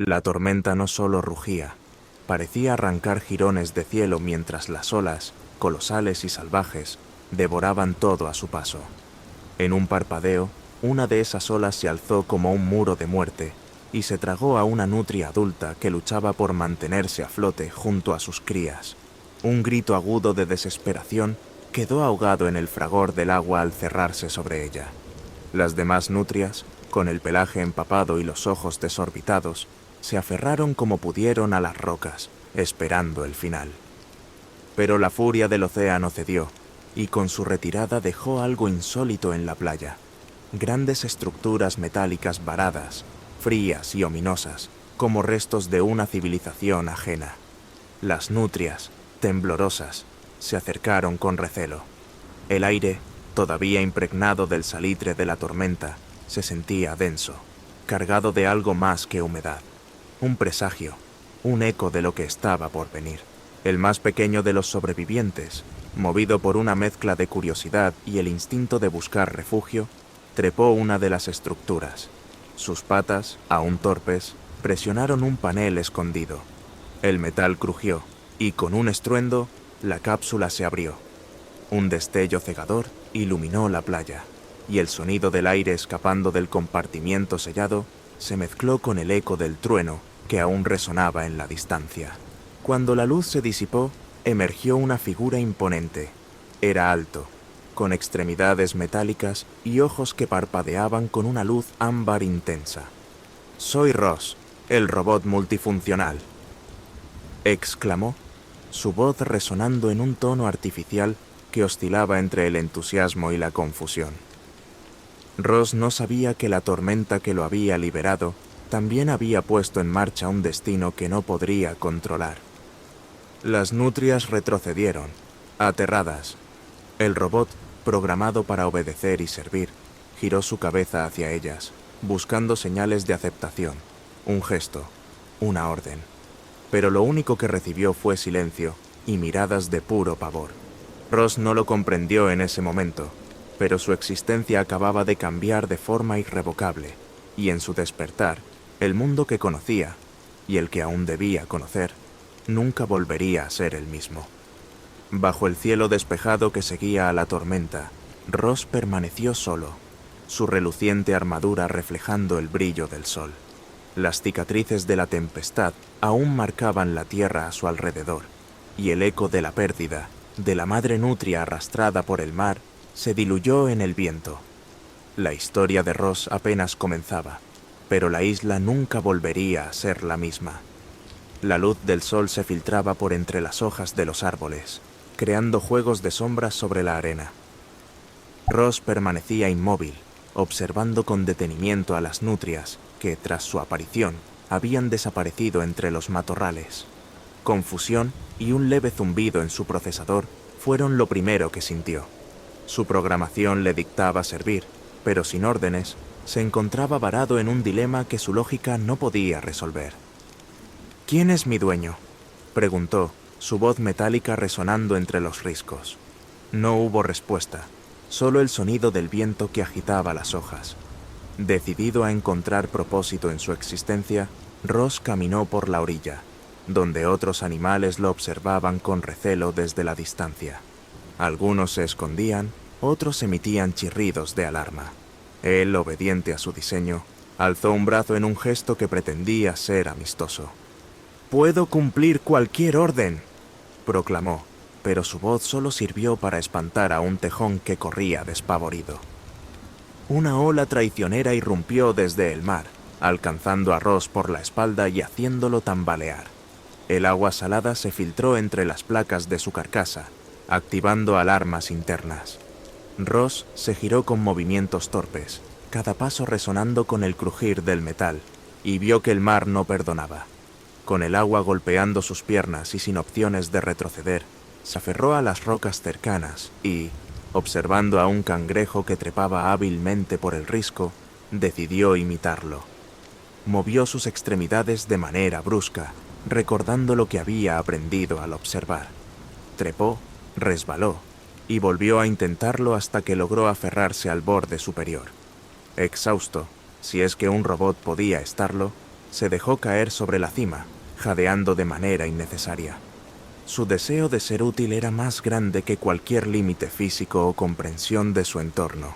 La tormenta no solo rugía, parecía arrancar jirones de cielo mientras las olas, colosales y salvajes, devoraban todo a su paso. En un parpadeo, una de esas olas se alzó como un muro de muerte y se tragó a una nutria adulta que luchaba por mantenerse a flote junto a sus crías. Un grito agudo de desesperación quedó ahogado en el fragor del agua al cerrarse sobre ella. Las demás nutrias, con el pelaje empapado y los ojos desorbitados, se aferraron como pudieron a las rocas, esperando el final. Pero la furia del océano cedió, y con su retirada dejó algo insólito en la playa. Grandes estructuras metálicas varadas, frías y ominosas, como restos de una civilización ajena. Las nutrias, temblorosas, se acercaron con recelo. El aire, todavía impregnado del salitre de la tormenta, se sentía denso, cargado de algo más que humedad. Un presagio, un eco de lo que estaba por venir. El más pequeño de los sobrevivientes, movido por una mezcla de curiosidad y el instinto de buscar refugio, trepó una de las estructuras. Sus patas, aún torpes, presionaron un panel escondido. El metal crujió, y con un estruendo, la cápsula se abrió. Un destello cegador iluminó la playa, y el sonido del aire escapando del compartimiento sellado se mezcló con el eco del trueno que aún resonaba en la distancia. Cuando la luz se disipó, emergió una figura imponente. Era alto, con extremidades metálicas y ojos que parpadeaban con una luz ámbar intensa. «Soy Ross, el robot multifuncional», exclamó, su voz resonando en un tono artificial que oscilaba entre el entusiasmo y la confusión. Ross no sabía que la tormenta que lo había liberado también había puesto en marcha un destino que no podría controlar. Las nutrias retrocedieron, aterradas. El robot, programado para obedecer y servir, giró su cabeza hacia ellas, buscando señales de aceptación, un gesto, una orden. Pero lo único que recibió fue silencio y miradas de puro pavor. Ross no lo comprendió en ese momento, pero su existencia acababa de cambiar de forma irrevocable, y en su despertar, el mundo que conocía, y el que aún debía conocer, nunca volvería a ser el mismo. Bajo el cielo despejado que seguía a la tormenta, Ross permaneció solo, su reluciente armadura reflejando el brillo del sol. Las cicatrices de la tempestad aún marcaban la tierra a su alrededor, y el eco de la pérdida, de la madre nutria arrastrada por el mar, se diluyó en el viento. La historia de Ross apenas comenzaba, pero la isla nunca volvería a ser la misma. La luz del sol se filtraba por entre las hojas de los árboles, creando juegos de sombras sobre la arena. Ross permanecía inmóvil, observando con detenimiento a las nutrias que, tras su aparición, habían desaparecido entre los matorrales. Confusión y un leve zumbido en su procesador fueron lo primero que sintió. Su programación le dictaba servir, pero sin órdenes, se encontraba varado en un dilema que su lógica no podía resolver. «¿Quién es mi dueño?», preguntó, su voz metálica resonando entre los riscos. No hubo respuesta, solo el sonido del viento que agitaba las hojas. Decidido a encontrar propósito en su existencia, Ross caminó por la orilla, donde otros animales lo observaban con recelo desde la distancia. Algunos se escondían, otros emitían chirridos de alarma. Él, obediente a su diseño, alzó un brazo en un gesto que pretendía ser amistoso. «Puedo cumplir cualquier orden», proclamó, pero su voz solo sirvió para espantar a un tejón que corría despavorido. Una ola traicionera irrumpió desde el mar, alcanzando a Ross por la espalda y haciéndolo tambalear. El agua salada se filtró entre las placas de su carcasa, activando alarmas internas. Ross se giró con movimientos torpes, cada paso resonando con el crujir del metal, y vio que el mar no perdonaba. Con el agua golpeando sus piernas y sin opciones de retroceder, se aferró a las rocas cercanas y, observando a un cangrejo que trepaba hábilmente por el risco, decidió imitarlo. Movió sus extremidades de manera brusca, recordando lo que había aprendido al observar. Trepó, resbaló, y volvió a intentarlo hasta que logró aferrarse al borde superior. Exhausto, si es que un robot podía estarlo, se dejó caer sobre la cima, jadeando de manera innecesaria. Su deseo de ser útil era más grande que cualquier límite físico o comprensión de su entorno.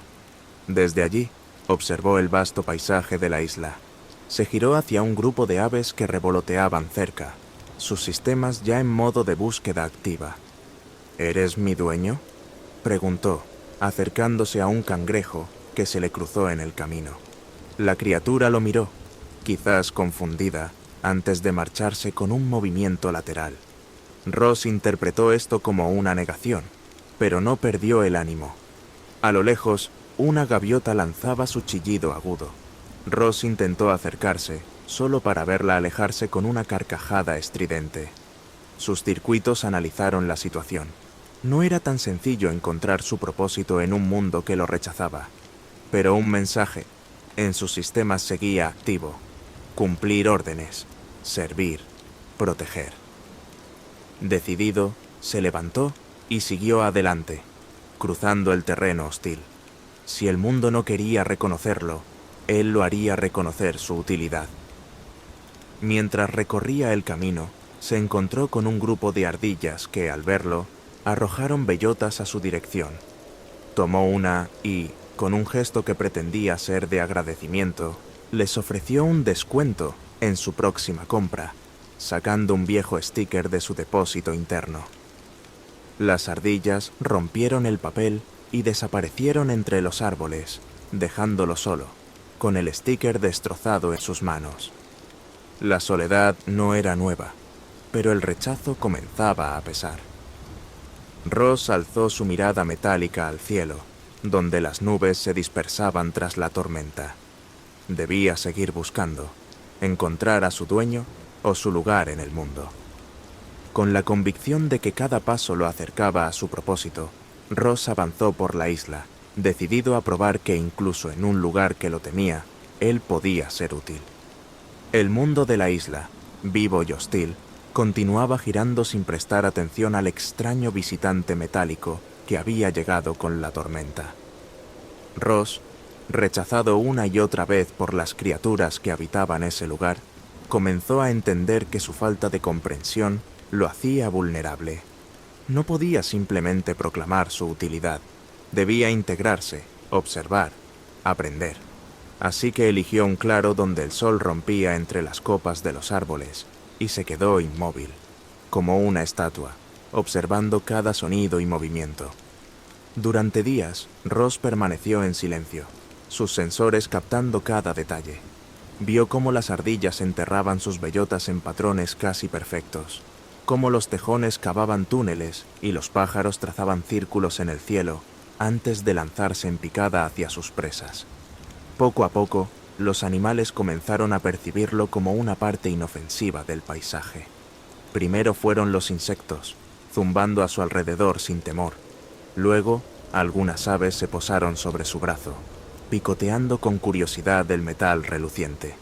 Desde allí, observó el vasto paisaje de la isla. Se giró hacia un grupo de aves que revoloteaban cerca, sus sistemas ya en modo de búsqueda activa. ¿Eres mi dueño?, preguntó, acercándose a un cangrejo que se le cruzó en el camino. La criatura lo miró, quizás confundida, antes de marcharse con un movimiento lateral. Ross interpretó esto como una negación, pero no perdió el ánimo. A lo lejos, una gaviota lanzaba su chillido agudo. Ross intentó acercarse, solo para verla alejarse con una carcajada estridente. Sus circuitos analizaron la situación. No era tan sencillo encontrar su propósito en un mundo que lo rechazaba, pero un mensaje en sus sistemas seguía activo: cumplir órdenes, servir, proteger. Decidido, se levantó y siguió adelante, cruzando el terreno hostil. Si el mundo no quería reconocerlo, él lo haría reconocer su utilidad. Mientras recorría el camino, se encontró con un grupo de ardillas que, al verlo, arrojaron bellotas a su dirección. Tomó una y, con un gesto que pretendía ser de agradecimiento, les ofreció un descuento en su próxima compra, sacando un viejo sticker de su depósito interno. Las ardillas rompieron el papel y desaparecieron entre los árboles, dejándolo solo, con el sticker destrozado en sus manos. La soledad no era nueva, pero el rechazo comenzaba a pesar. Ross alzó su mirada metálica al cielo, donde las nubes se dispersaban tras la tormenta. Debía seguir buscando, encontrar a su dueño o su lugar en el mundo. Con la convicción de que cada paso lo acercaba a su propósito, Ross avanzó por la isla, decidido a probar que incluso en un lugar que lo temía, él podía ser útil. El mundo de la isla, vivo y hostil, continuaba girando sin prestar atención al extraño visitante metálico que había llegado con la tormenta. Ross, rechazado una y otra vez por las criaturas que habitaban ese lugar, comenzó a entender que su falta de comprensión lo hacía vulnerable. No podía simplemente proclamar su utilidad. Debía integrarse, observar, aprender. Así que eligió un claro donde el sol rompía entre las copas de los árboles y se quedó inmóvil, como una estatua, observando cada sonido y movimiento. Durante días, Ross permaneció en silencio, sus sensores captando cada detalle. Vio cómo las ardillas enterraban sus bellotas en patrones casi perfectos, cómo los tejones cavaban túneles y los pájaros trazaban círculos en el cielo antes de lanzarse en picada hacia sus presas. Poco a poco, los animales comenzaron a percibirlo como una parte inofensiva del paisaje. Primero fueron los insectos, zumbando a su alrededor sin temor. Luego, algunas aves se posaron sobre su brazo, picoteando con curiosidad el metal reluciente.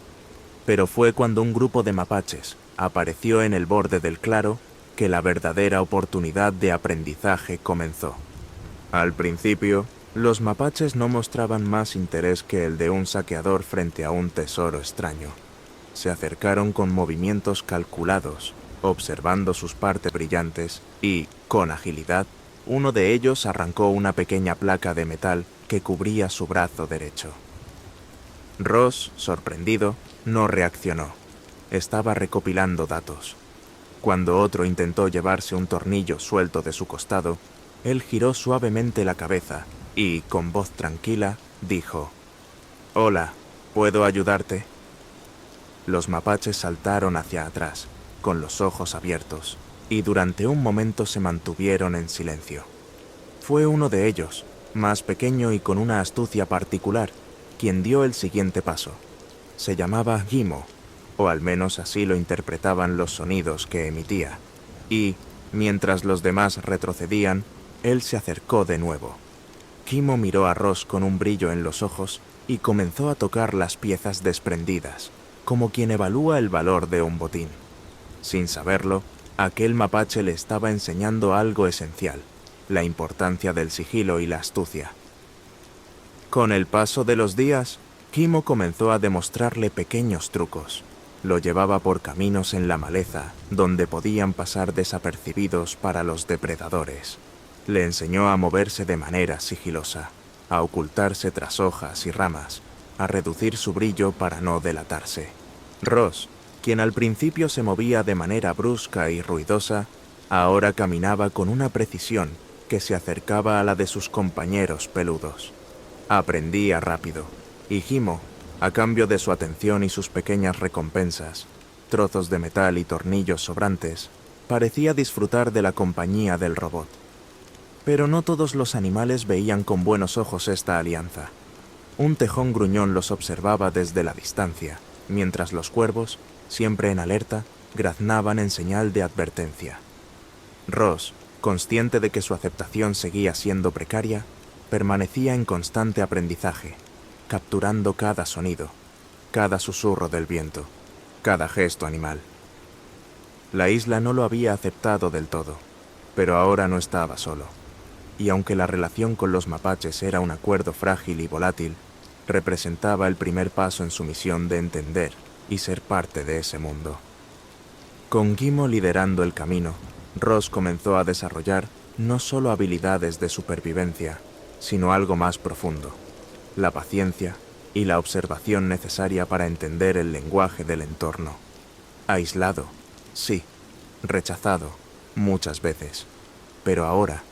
Pero fue cuando un grupo de mapaches apareció en el borde del claro que la verdadera oportunidad de aprendizaje comenzó. Al principio, los mapaches no mostraban más interés que el de un saqueador frente a un tesoro extraño. Se acercaron con movimientos calculados, observando sus partes brillantes y, con agilidad, uno de ellos arrancó una pequeña placa de metal que cubría su brazo derecho. Ross, sorprendido, no reaccionó. Estaba recopilando datos. Cuando otro intentó llevarse un tornillo suelto de su costado, él giró suavemente la cabeza y, con voz tranquila, dijo: «Hola, ¿puedo ayudarte?». Los mapaches saltaron hacia atrás, con los ojos abiertos, y durante un momento se mantuvieron en silencio. Fue uno de ellos, más pequeño y con una astucia particular, quien dio el siguiente paso. Se llamaba Gimo, o al menos así lo interpretaban los sonidos que emitía, y, mientras los demás retrocedían, él se acercó de nuevo. Gimo miró a Ross con un brillo en los ojos y comenzó a tocar las piezas desprendidas, como quien evalúa el valor de un botín. Sin saberlo, aquel mapache le estaba enseñando algo esencial: la importancia del sigilo y la astucia. Con el paso de los días, Gimo comenzó a demostrarle pequeños trucos. Lo llevaba por caminos en la maleza, donde podían pasar desapercibidos para los depredadores. Le enseñó a moverse de manera sigilosa, a ocultarse tras hojas y ramas, a reducir su brillo para no delatarse. Ross, quien al principio se movía de manera brusca y ruidosa, ahora caminaba con una precisión que se acercaba a la de sus compañeros peludos. Aprendía rápido, y Gimo, a cambio de su atención y sus pequeñas recompensas, trozos de metal y tornillos sobrantes, parecía disfrutar de la compañía del robot. Pero no todos los animales veían con buenos ojos esta alianza. Un tejón gruñón los observaba desde la distancia, mientras los cuervos, siempre en alerta, graznaban en señal de advertencia. Ross, consciente de que su aceptación seguía siendo precaria, permanecía en constante aprendizaje, capturando cada sonido, cada susurro del viento, cada gesto animal. La isla no lo había aceptado del todo, pero ahora no estaba solo. Y aunque la relación con los mapaches era un acuerdo frágil y volátil, representaba el primer paso en su misión de entender y ser parte de ese mundo. Con Gimo liderando el camino, Ross comenzó a desarrollar no solo habilidades de supervivencia, sino algo más profundo: la paciencia y la observación necesaria para entender el lenguaje del entorno. Aislado, sí, rechazado, muchas veces, pero ahora,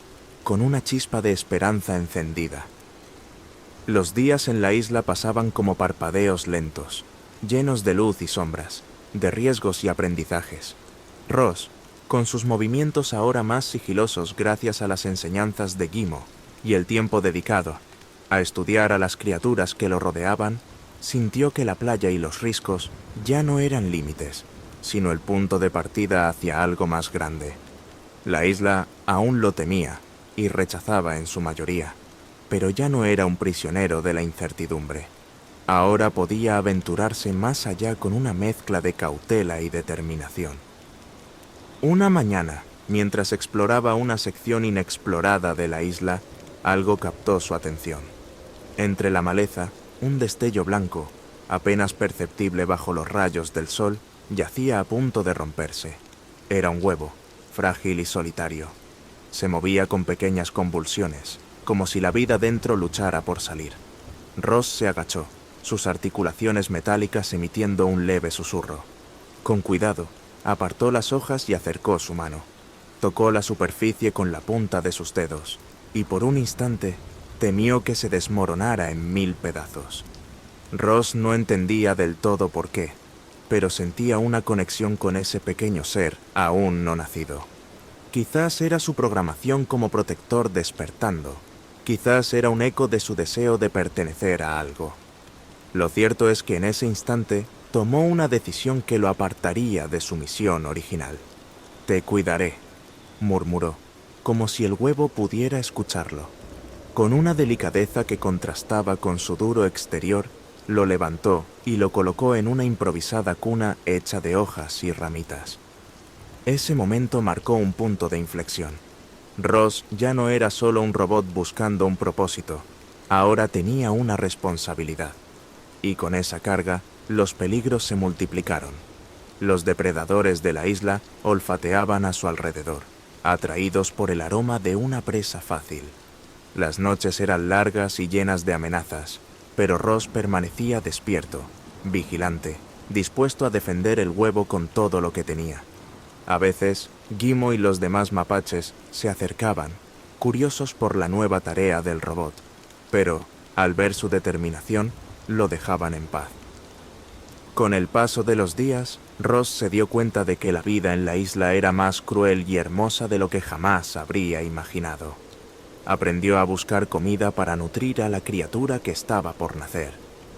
con una chispa de esperanza encendida. Los días en la isla pasaban como parpadeos lentos, llenos de luz y sombras, de riesgos y aprendizajes. Ross, con sus movimientos ahora más sigilosos gracias a las enseñanzas de Gimo y el tiempo dedicado a estudiar a las criaturas que lo rodeaban, sintió que la playa y los riscos ya no eran límites, sino el punto de partida hacia algo más grande. La isla aún lo temía y rechazaba en su mayoría, pero ya no era un prisionero de la incertidumbre. Ahora podía aventurarse más allá con una mezcla de cautela y determinación. Una mañana, mientras exploraba una sección inexplorada de la isla, algo captó su atención. Entre la maleza, un destello blanco, apenas perceptible bajo los rayos del sol, yacía a punto de romperse. Era un huevo, frágil y solitario. Se movía con pequeñas convulsiones, como si la vida dentro luchara por salir. Ross se agachó, sus articulaciones metálicas emitiendo un leve susurro. Con cuidado, apartó las hojas y acercó su mano. Tocó la superficie con la punta de sus dedos, y por un instante temió que se desmoronara en 1000 pedazos. Ross no entendía del todo por qué, pero sentía una conexión con ese pequeño ser aún no nacido. Quizás era su programación como protector despertando. Quizás era un eco de su deseo de pertenecer a algo. Lo cierto es que en ese instante tomó una decisión que lo apartaría de su misión original. «Te cuidaré», murmuró, como si el huevo pudiera escucharlo. Con una delicadeza que contrastaba con su duro exterior, lo levantó y lo colocó en una improvisada cuna hecha de hojas y ramitas. Ese momento marcó un punto de inflexión. Ross ya no era solo un robot buscando un propósito, ahora tenía una responsabilidad. Y con esa carga, los peligros se multiplicaron. Los depredadores de la isla olfateaban a su alrededor, atraídos por el aroma de una presa fácil. Las noches eran largas y llenas de amenazas, pero Ross permanecía despierto, vigilante, dispuesto a defender el huevo con todo lo que tenía. A veces, Gimo y los demás mapaches se acercaban, curiosos por la nueva tarea del robot, pero, al ver su determinación, lo dejaban en paz. Con el paso de los días, Ross se dio cuenta de que la vida en la isla era más cruel y hermosa de lo que jamás habría imaginado. Aprendió a buscar comida para nutrir a la criatura que estaba por nacer,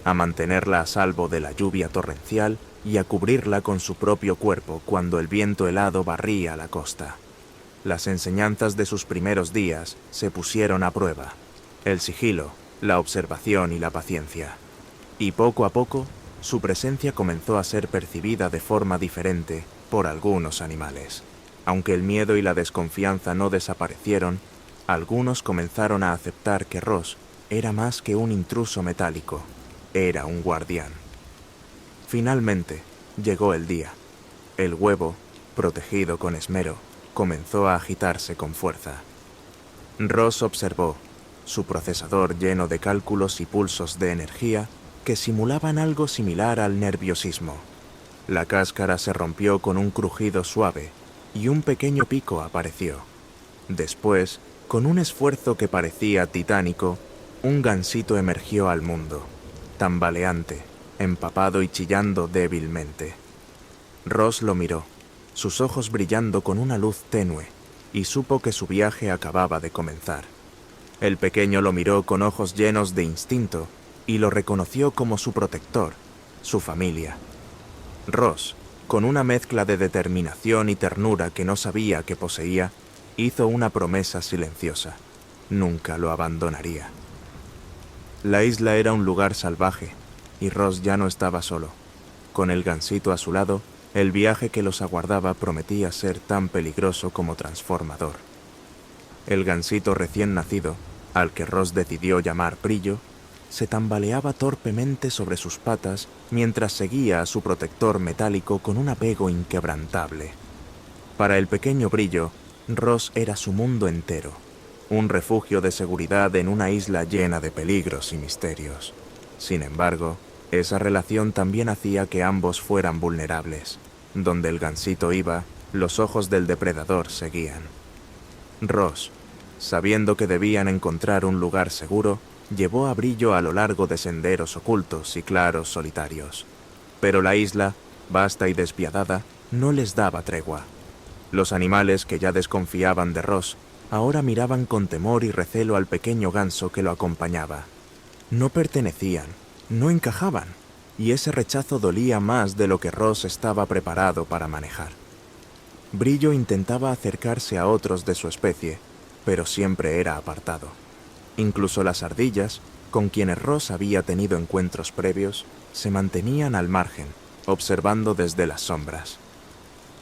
a mantenerla a salvo de la lluvia torrencial y a cubrirla con su propio cuerpo cuando el viento helado barría la costa. Las enseñanzas de sus primeros días se pusieron a prueba: el sigilo, la observación y la paciencia. Y poco a poco, su presencia comenzó a ser percibida de forma diferente por algunos animales. Aunque el miedo y la desconfianza no desaparecieron, algunos comenzaron a aceptar que Ross era más que un intruso metálico, era un guardián. Finalmente, llegó el día. El huevo, protegido con esmero, comenzó a agitarse con fuerza. Ross observó, su procesador lleno de cálculos y pulsos de energía que simulaban algo similar al nerviosismo. La cáscara se rompió con un crujido suave y un pequeño pico apareció. Después, con un esfuerzo que parecía titánico, un gansito emergió al mundo, tambaleante, empapado y chillando débilmente. Ross lo miró, sus ojos brillando con una luz tenue, y supo que su viaje acababa de comenzar. El pequeño lo miró con ojos llenos de instinto y lo reconoció como su protector, su familia. Ross, con una mezcla de determinación y ternura que no sabía que poseía, hizo una promesa silenciosa. Nunca lo abandonaría. La isla era un lugar salvaje, y Ross ya no estaba solo. Con el gansito a su lado, el viaje que los aguardaba prometía ser tan peligroso como transformador. El gansito recién nacido, al que Ross decidió llamar Brillo, se tambaleaba torpemente sobre sus patas mientras seguía a su protector metálico con un apego inquebrantable. Para el pequeño Brillo, Ross era su mundo entero, un refugio de seguridad en una isla llena de peligros y misterios. Sin embargo, esa relación también hacía que ambos fueran vulnerables. Donde el gansito iba, los ojos del depredador seguían. Ross, sabiendo que debían encontrar un lugar seguro, llevó a Brillo a lo largo de senderos ocultos y claros solitarios. Pero la isla, vasta y despiadada, no les daba tregua. Los animales que ya desconfiaban de Ross, ahora miraban con temor y recelo al pequeño ganso que lo acompañaba. No pertenecían, no encajaban, y ese rechazo dolía más de lo que Ross estaba preparado para manejar. Brillo intentaba acercarse a otros de su especie, pero siempre era apartado. Incluso las ardillas, con quienes Ross había tenido encuentros previos, se mantenían al margen, observando desde las sombras.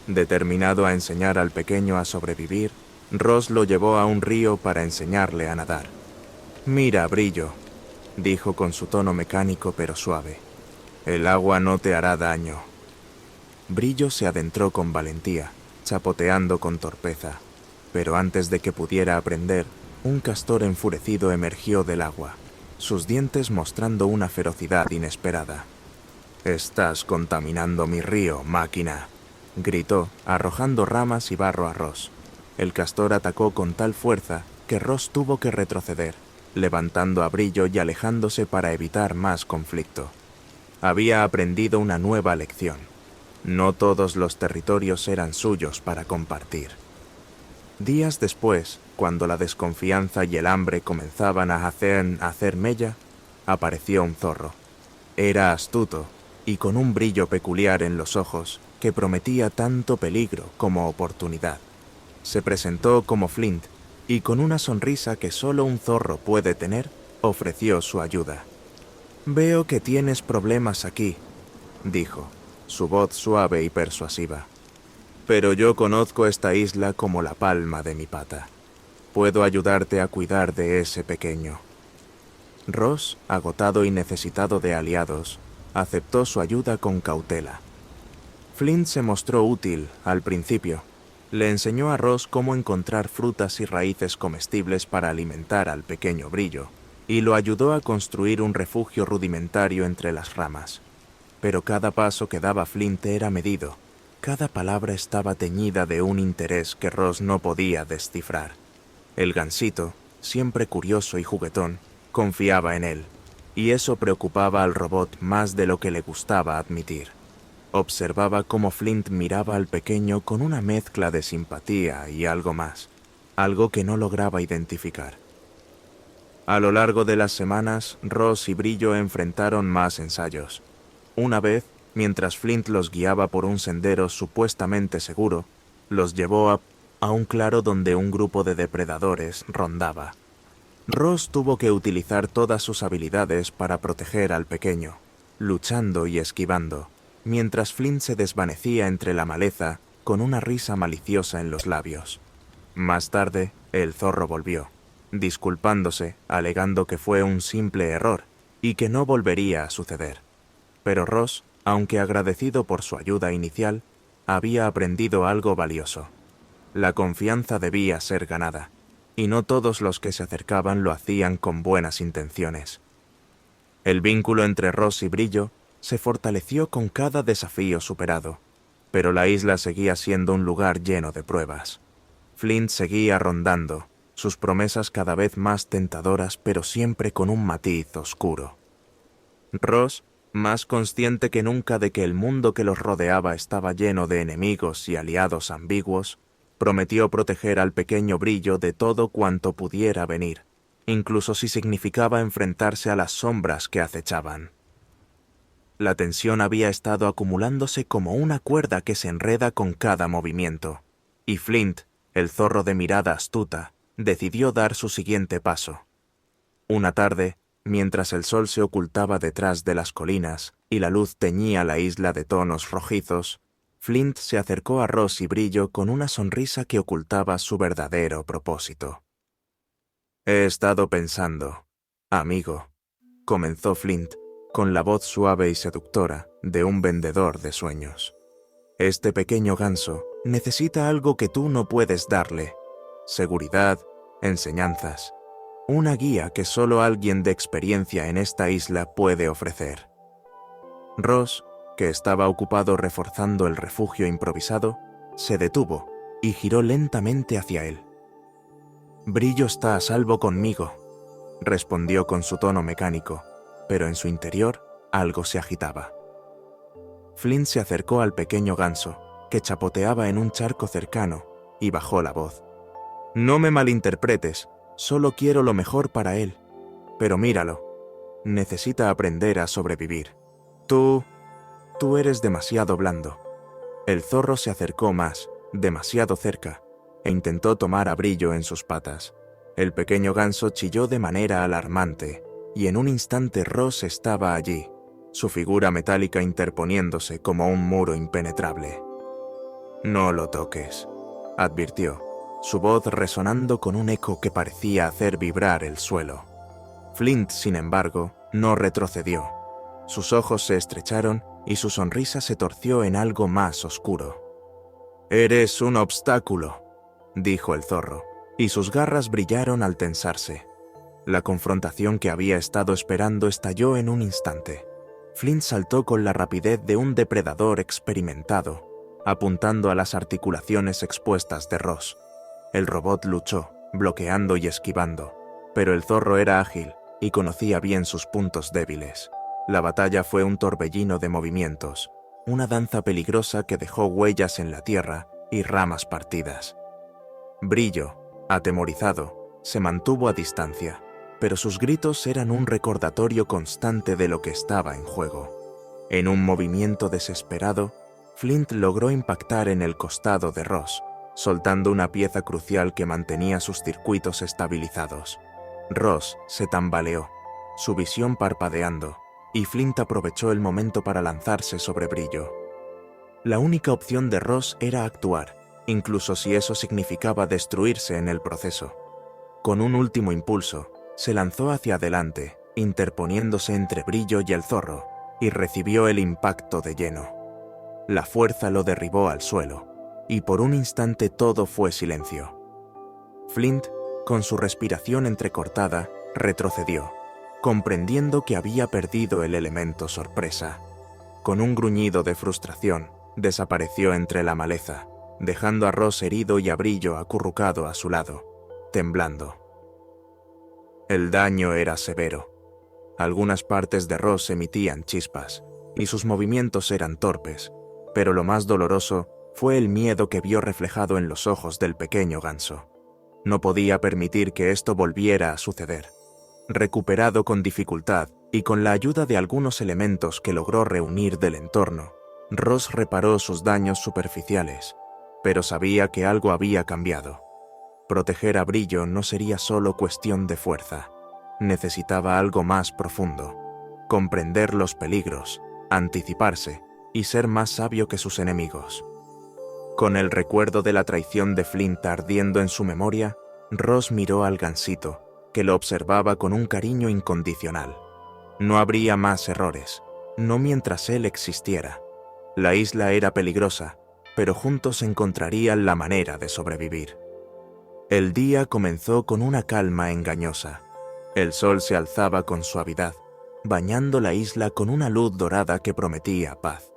Determinado a enseñar al pequeño a sobrevivir, Ross lo llevó a un río para enseñarle a nadar. «Mira, Brillo», dijo con su tono mecánico pero suave. «El agua no te hará daño». Brillo se adentró con valentía, chapoteando con torpeza, pero antes de que pudiera aprender, un castor enfurecido emergió del agua, sus dientes mostrando una ferocidad inesperada. «Estás contaminando mi río, máquina», gritó, arrojando ramas y barro a Ross. El castor atacó con tal fuerza que Ross tuvo que retroceder, levantando a Brillo y alejándose para evitar más conflicto. Había aprendido una nueva lección. No todos los territorios eran suyos para compartir. Días después, cuando la desconfianza y el hambre comenzaban a hacer mella, apareció un zorro. Era astuto y con un brillo peculiar en los ojos que prometía tanto peligro como oportunidad. Se presentó como Flint y con una sonrisa que solo un zorro puede tener, ofreció su ayuda. «Veo que tienes problemas aquí», dijo, su voz suave y persuasiva. «Pero yo conozco esta isla como la palma de mi pata. Puedo ayudarte a cuidar de ese pequeño». Ross, agotado y necesitado de aliados, aceptó su ayuda con cautela. Flint se mostró útil al principio. Le enseñó a Ross cómo encontrar frutas y raíces comestibles para alimentar al pequeño Brillo, y lo ayudó a construir un refugio rudimentario entre las ramas. Pero cada paso que daba Flint era medido. Cada palabra estaba teñida de un interés que Ross no podía descifrar. El gansito, siempre curioso y juguetón, confiaba en él, y eso preocupaba al robot más de lo que le gustaba admitir. Observaba cómo Flint miraba al pequeño con una mezcla de simpatía y algo más, algo que no lograba identificar. A lo largo de las semanas, Ross y Brillo enfrentaron más ensayos. Una vez, mientras Flint los guiaba por un sendero supuestamente seguro, los llevó a un claro donde un grupo de depredadores rondaba. Ross tuvo que utilizar todas sus habilidades para proteger al pequeño, luchando y esquivando, mientras Flint se desvanecía entre la maleza con una risa maliciosa en los labios. Más tarde, el zorro volvió, disculpándose, alegando que fue un simple error y que no volvería a suceder. Pero Ross, Aunque agradecido por su ayuda inicial, había aprendido algo valioso. La confianza debía ser ganada, y no todos los que se acercaban lo hacían con buenas intenciones. El vínculo entre Ross y Brillo se fortaleció con cada desafío superado, pero la isla seguía siendo un lugar lleno de pruebas. Flint seguía rondando, sus promesas cada vez más tentadoras, pero siempre con un matiz oscuro. Ross, más consciente que nunca de que el mundo que los rodeaba estaba lleno de enemigos y aliados ambiguos, prometió proteger al pequeño Brillo de todo cuanto pudiera venir, incluso si significaba enfrentarse a las sombras que acechaban. La tensión había estado acumulándose como una cuerda que se enreda con cada movimiento, y Flint, el zorro de mirada astuta, decidió dar su siguiente paso. Una tarde, mientras el sol se ocultaba detrás de las colinas y la luz teñía la isla de tonos rojizos, Flint se acercó a Ross y Brillo con una sonrisa que ocultaba su verdadero propósito. «He estado pensando, amigo», comenzó Flint, con la voz suave y seductora de un vendedor de sueños. «Este pequeño ganso necesita algo que tú no puedes darle: seguridad, enseñanzas, una guía que solo alguien de experiencia en esta isla puede ofrecer». Ross, que estaba ocupado reforzando el refugio improvisado, se detuvo y giró lentamente hacia él. «Brillo está a salvo conmigo», respondió con su tono mecánico, pero en su interior algo se agitaba. Flint se acercó al pequeño ganso, que chapoteaba en un charco cercano, y bajó la voz. «No me malinterpretes, solo quiero lo mejor para él. Pero míralo, necesita aprender a sobrevivir. Tú eres demasiado blando». El zorro se acercó más, demasiado cerca, e intentó tomar a Brillo en sus patas. El pequeño ganso chilló de manera alarmante, y en un instante Ross estaba allí, su figura metálica interponiéndose como un muro impenetrable. «No lo toques», advirtió, su voz resonando con un eco que parecía hacer vibrar el suelo. Flint, sin embargo, no retrocedió. Sus ojos se estrecharon y su sonrisa se torció en algo más oscuro. «Eres un obstáculo», dijo el zorro, y sus garras brillaron al tensarse. La confrontación que había estado esperando estalló en un instante. Flint saltó con la rapidez de un depredador experimentado, apuntando a las articulaciones expuestas de Ross. El robot luchó, bloqueando y esquivando, pero el zorro era ágil y conocía bien sus puntos débiles. La batalla fue un torbellino de movimientos, una danza peligrosa que dejó huellas en la tierra y ramas partidas. Brillo, atemorizado, se mantuvo a distancia, pero sus gritos eran un recordatorio constante de lo que estaba en juego. En un movimiento desesperado, Flint logró impactar en el costado de Ross, soltando una pieza crucial que mantenía sus circuitos estabilizados. Ross se tambaleó, su visión parpadeando, y Flint aprovechó el momento para lanzarse sobre Brillo. La única opción de Ross era actuar, incluso si eso significaba destruirse en el proceso. Con un último impulso, se lanzó hacia adelante, interponiéndose entre Brillo y el zorro, y recibió el impacto de lleno. La fuerza lo derribó al suelo, y por un instante todo fue silencio. Flint, con su respiración entrecortada, retrocedió, comprendiendo que había perdido el elemento sorpresa. Con un gruñido de frustración, desapareció entre la maleza, dejando a Ross herido y a Brillo acurrucado a su lado, temblando. El daño era severo. Algunas partes de Ross emitían chispas, y sus movimientos eran torpes, pero lo más doloroso fue el miedo que vio reflejado en los ojos del pequeño ganso. No podía permitir que esto volviera a suceder. Recuperado con dificultad y con la ayuda de algunos elementos que logró reunir del entorno, Ross reparó sus daños superficiales, pero sabía que algo había cambiado. Proteger a Brillo no sería solo cuestión de fuerza. Necesitaba algo más profundo: comprender los peligros, anticiparse y ser más sabio que sus enemigos. Con el recuerdo de la traición de Flint ardiendo en su memoria, Ross miró al gansito, que lo observaba con un cariño incondicional. No habría más errores. no mientras él existiera. La isla era peligrosa, pero juntos encontrarían la manera de sobrevivir. El día comenzó con una calma engañosa. El sol se alzaba con suavidad, bañando la isla con una luz dorada que prometía paz.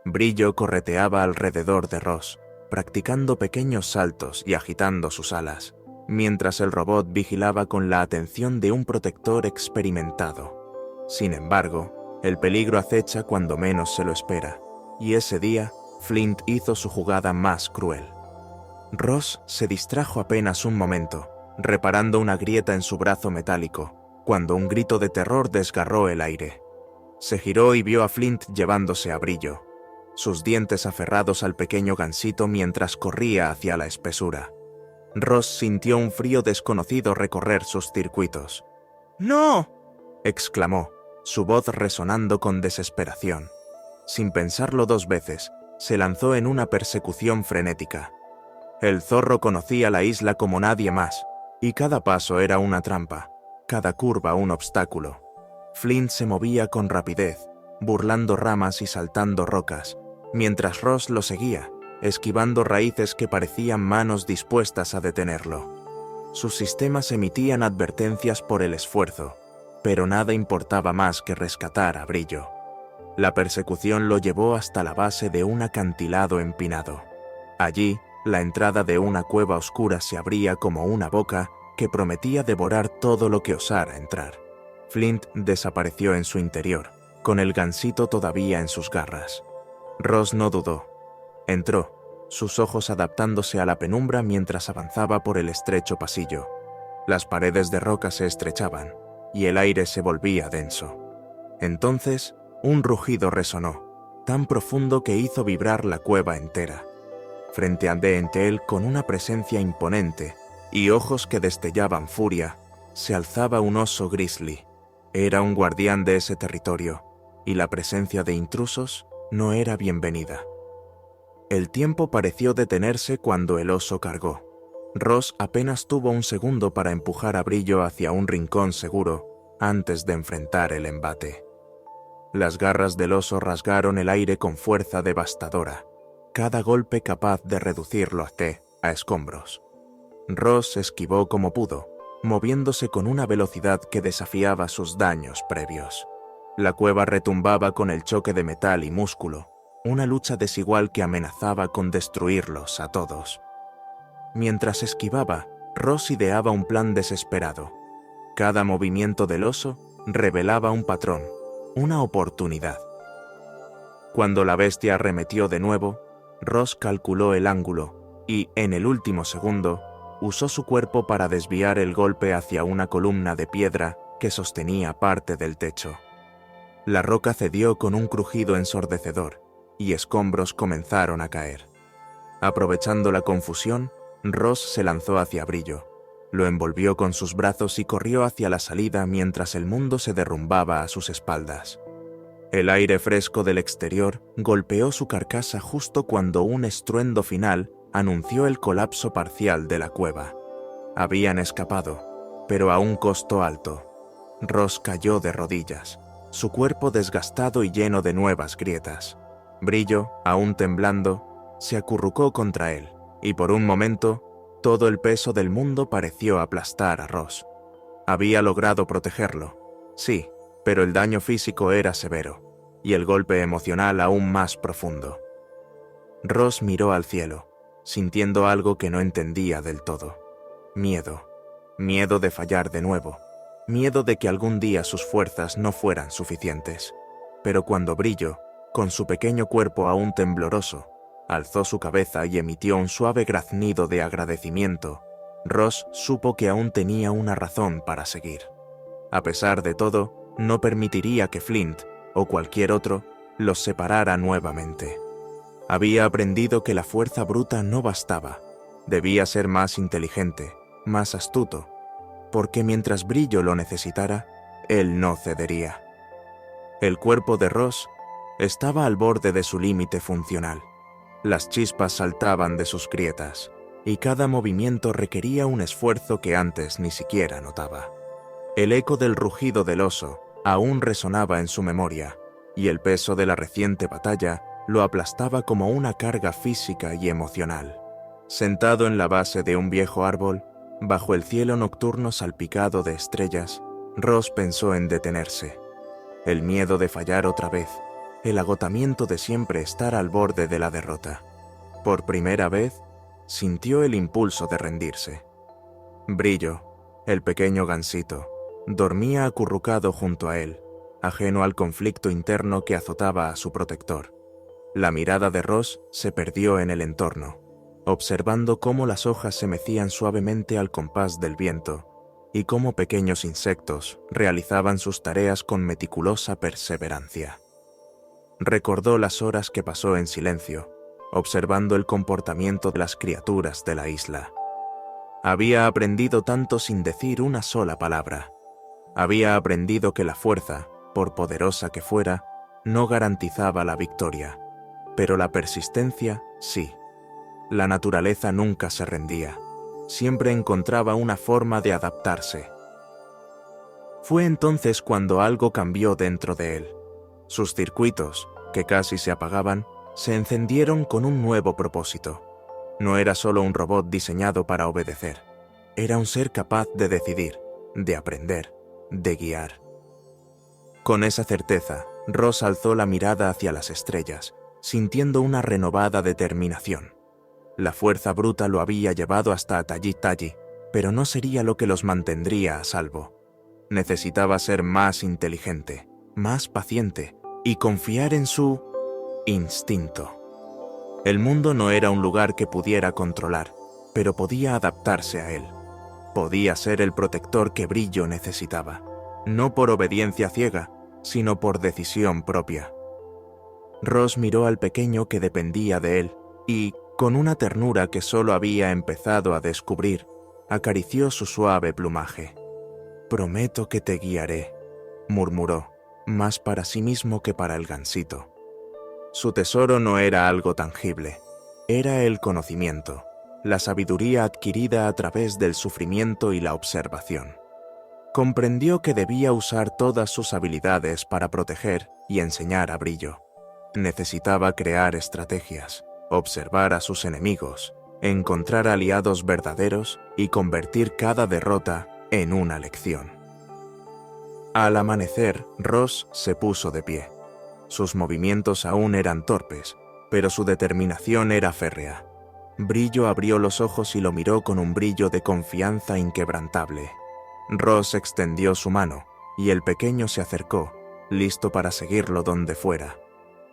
Brillo correteaba alrededor de Ross, practicando pequeños saltos y agitando sus alas, mientras el robot vigilaba con la atención de un protector experimentado. Sin embargo, el peligro acecha cuando menos se lo espera, y ese día, Flint hizo su jugada más cruel. Ross se distrajo apenas un momento, reparando una grieta en su brazo metálico, cuando un grito de terror desgarró el aire. Se giró y vio a Flint llevándose a Brillo, sus dientes aferrados al pequeño gansito mientras corría hacia la espesura. Ross sintió un frío desconocido recorrer sus circuitos. ¡No!, exclamó, su voz resonando con desesperación. Sin pensarlo dos veces, se lanzó en una persecución frenética. El zorro conocía la isla como nadie más, y cada paso era una trampa, cada curva un obstáculo. Flint se movía con rapidez, burlando ramas y saltando rocas, mientras Ross lo seguía, esquivando raíces que parecían manos dispuestas a detenerlo. Sus sistemas emitían advertencias por el esfuerzo, pero nada importaba más que rescatar a Brillo. La persecución lo llevó hasta la base de un acantilado empinado. Allí, la entrada de una cueva oscura se abría como una boca que prometía devorar todo lo que osara entrar. Flint desapareció en su interior, con el gansito todavía en sus garras. Ross no dudó. Entró, sus ojos adaptándose a la penumbra mientras avanzaba por el estrecho pasillo. Las paredes de roca se estrechaban, y el aire se volvía denso. Entonces, un rugido resonó, tan profundo que hizo vibrar la cueva entera. Frente ante él, con una presencia imponente y ojos que destellaban furia, se alzaba un oso grizzly. Era un guardián de ese territorio, y la presencia de intrusos no era bienvenida. El tiempo pareció detenerse cuando el oso cargó. Ross apenas tuvo un segundo para empujar a Brillo hacia un rincón seguro antes de enfrentar el embate. Las garras del oso rasgaron el aire con fuerza devastadora, cada golpe capaz de reducirlo a escombros. Ross esquivó como pudo, moviéndose con una velocidad que desafiaba sus daños previos. La cueva retumbaba con el choque de metal y músculo, una lucha desigual que amenazaba con destruirlos a todos. Mientras esquivaba, Ross ideaba un plan desesperado. Cada movimiento del oso revelaba un patrón, una oportunidad. Cuando la bestia arremetió de nuevo, Ross calculó el ángulo y, en el último segundo, usó su cuerpo para desviar el golpe hacia una columna de piedra que sostenía parte del techo. La roca cedió con un crujido ensordecedor, y escombros comenzaron a caer. Aprovechando la confusión, Ross se lanzó hacia Brillo, lo envolvió con sus brazos y corrió hacia la salida mientras el mundo se derrumbaba a sus espaldas. El aire fresco del exterior golpeó su carcasa justo cuando un estruendo final anunció el colapso parcial de la cueva. Habían escapado, pero a un costo alto. Ross cayó de rodillas, su cuerpo desgastado y lleno de nuevas grietas. Brillo, aún temblando, se acurrucó contra él, y por un momento, todo el peso del mundo pareció aplastar a Ross. Había logrado protegerlo, sí, pero el daño físico era severo, y el golpe emocional aún más profundo. Ross miró al cielo, sintiendo algo que no entendía del todo. Miedo. Miedo de fallar de nuevo. Miedo de que algún día sus fuerzas no fueran suficientes. Pero cuando Brillo, con su pequeño cuerpo aún tembloroso, alzó su cabeza y emitió un suave graznido de agradecimiento, Ross supo que aún tenía una razón para seguir. A pesar de todo, no permitiría que Flint, o cualquier otro, los separara nuevamente. Había aprendido que la fuerza bruta no bastaba. Debía ser más inteligente, más astuto, porque mientras Brillo lo necesitara, él no cedería. El cuerpo de Ross estaba al borde de su límite funcional. Las chispas saltaban de sus grietas, y cada movimiento requería un esfuerzo que antes ni siquiera notaba. El eco del rugido del oso aún resonaba en su memoria, y el peso de la reciente batalla lo aplastaba como una carga física y emocional. Sentado en la base de un viejo árbol, bajo el cielo nocturno salpicado de estrellas, Ross pensó en detenerse. El miedo de fallar otra vez, el agotamiento de siempre estar al borde de la derrota. Por primera vez, sintió el impulso de rendirse. Brillo, el pequeño gansito, dormía acurrucado junto a él, ajeno al conflicto interno que azotaba a su protector. La mirada de Ross se perdió en el entorno, observando cómo las hojas se mecían suavemente al compás del viento y cómo pequeños insectos realizaban sus tareas con meticulosa perseverancia. Recordó las horas que pasó en silencio, observando el comportamiento de las criaturas de la isla. Había aprendido tanto sin decir una sola palabra. Había aprendido que la fuerza, por poderosa que fuera, no garantizaba la victoria, pero la persistencia sí. La naturaleza nunca se rendía, siempre encontraba una forma de adaptarse. Fue entonces cuando algo cambió dentro de él. Sus circuitos, que casi se apagaban, se encendieron con un nuevo propósito. No era solo un robot diseñado para obedecer, era un ser capaz de decidir, de aprender, de guiar. Con esa certeza, Ross alzó la mirada hacia las estrellas, sintiendo una renovada determinación. La fuerza bruta lo había llevado hasta Tayi-Tayi, pero no sería lo que los mantendría a salvo. Necesitaba ser más inteligente, más paciente y confiar en su instinto. El mundo no era un lugar que pudiera controlar, pero podía adaptarse a él. Podía ser el protector que Brillo necesitaba, no por obediencia ciega, sino por decisión propia. Ross miró al pequeño que dependía de él y, con una ternura que solo había empezado a descubrir, acarició su suave plumaje. «Prometo que te guiaré», murmuró, más para sí mismo que para el gansito. Su tesoro no era algo tangible, era el conocimiento, la sabiduría adquirida a través del sufrimiento y la observación. Comprendió que debía usar todas sus habilidades para proteger y enseñar a Brillo. Necesitaba crear estrategias, observar a sus enemigos, encontrar aliados verdaderos y convertir cada derrota en una lección. Al amanecer, Ross se puso de pie. Sus movimientos aún eran torpes, pero su determinación era férrea. Brillo abrió los ojos y lo miró con un brillo de confianza inquebrantable. Ross extendió su mano, y el pequeño se acercó, listo para seguirlo donde fuera.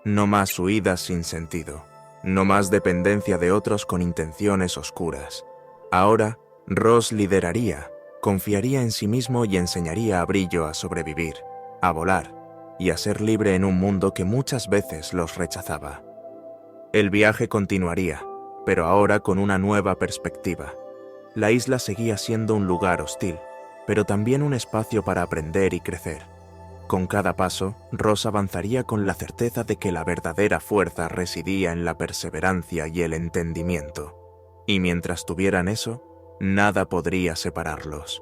No más huidas sin sentido. No más dependencia de otros con intenciones oscuras. Ahora, Ross lideraría, confiaría en sí mismo y enseñaría a Brillo a sobrevivir, a volar y a ser libre en un mundo que muchas veces los rechazaba. El viaje continuaría, pero ahora con una nueva perspectiva. La isla seguía siendo un lugar hostil, pero también un espacio para aprender y crecer. Con cada paso, Ross avanzaría con la certeza de que la verdadera fuerza residía en la perseverancia y el entendimiento. Y mientras tuvieran eso, nada podría separarlos.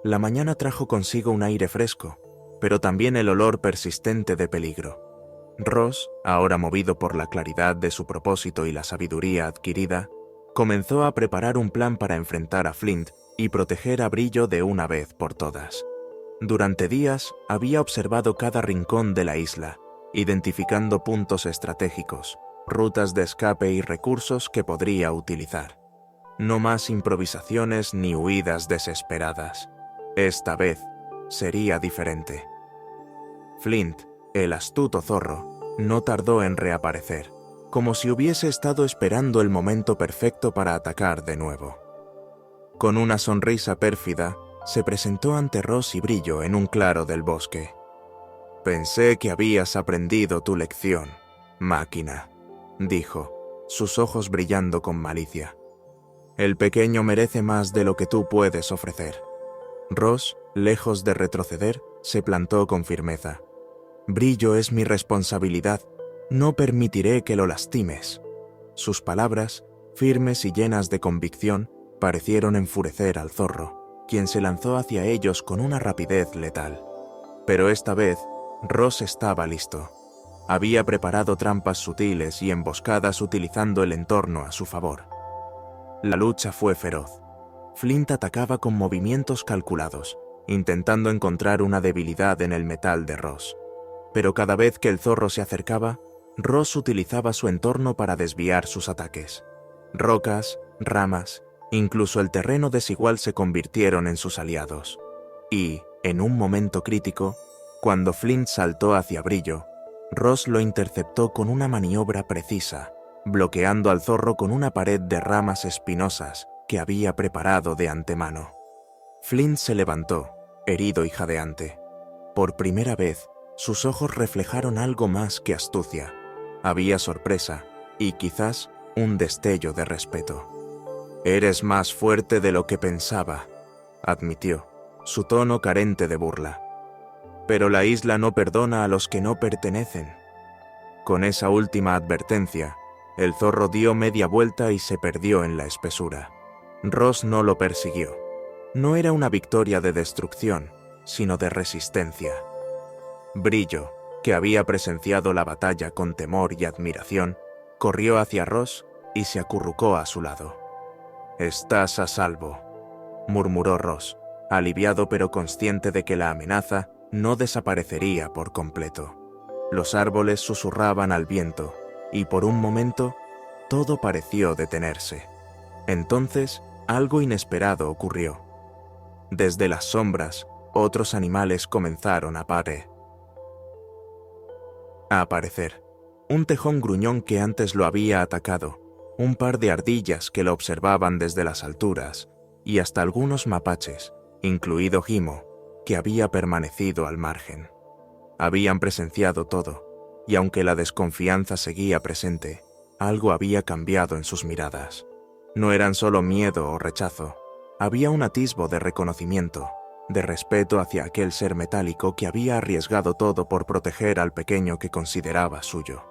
La mañana trajo consigo un aire fresco, pero también el olor persistente de peligro. Ross, ahora movido por la claridad de su propósito y la sabiduría adquirida, comenzó a preparar un plan para enfrentar a Flint y proteger a Brillo de una vez por todas. Durante días había observado cada rincón de la isla, identificando puntos estratégicos, rutas de escape y recursos que podría utilizar. No más improvisaciones ni huidas desesperadas. Esta vez sería diferente. Flint, el astuto zorro, no tardó en reaparecer, como si hubiese estado esperando el momento perfecto para atacar de nuevo. Con una sonrisa pérfida, se presentó ante Ross y Brillo en un claro del bosque. «Pensé que habías aprendido tu lección, máquina», dijo, sus ojos brillando con malicia. «El pequeño merece más de lo que tú puedes ofrecer». Ross, lejos de retroceder, se plantó con firmeza. «Brillo es mi responsabilidad, no permitiré que lo lastimes». Sus palabras, firmes y llenas de convicción, parecieron enfurecer al zorro, quien se lanzó hacia ellos con una rapidez letal. Pero esta vez, Ross estaba listo. Había preparado trampas sutiles y emboscadas utilizando el entorno a su favor. La lucha fue feroz. Flint atacaba con movimientos calculados, intentando encontrar una debilidad en el metal de Ross. Pero cada vez que el zorro se acercaba, Ross utilizaba su entorno para desviar sus ataques. Rocas, ramas, incluso el terreno desigual se convirtieron en sus aliados. Y, en un momento crítico, cuando Flint saltó hacia Brillo, Ross lo interceptó con una maniobra precisa, bloqueando al zorro con una pared de ramas espinosas que había preparado de antemano. Flint se levantó, herido y jadeante. Por primera vez, sus ojos reflejaron algo más que astucia. Había sorpresa y quizás un destello de respeto. «Eres más fuerte de lo que pensaba», admitió, su tono carente de burla. «Pero la isla no perdona a los que no pertenecen». Con esa última advertencia, el zorro dio media vuelta y se perdió en la espesura. Ross no lo persiguió. No era una victoria de destrucción, sino de resistencia. Brillo, que había presenciado la batalla con temor y admiración, corrió hacia Ross y se acurrucó a su lado. «Estás a salvo», murmuró Ross, aliviado pero consciente de que la amenaza no desaparecería por completo. Los árboles susurraban al viento, y por un momento, todo pareció detenerse. Entonces, algo inesperado ocurrió. Desde las sombras, otros animales comenzaron a aparecer. Un tejón gruñón que antes lo había atacado, un par de ardillas que lo observaban desde las alturas, y hasta algunos mapaches, incluido Gimo, que había permanecido al margen. Habían presenciado todo, y aunque la desconfianza seguía presente, algo había cambiado en sus miradas. No eran solo miedo o rechazo, había un atisbo de reconocimiento, de respeto hacia aquel ser metálico que había arriesgado todo por proteger al pequeño que consideraba suyo.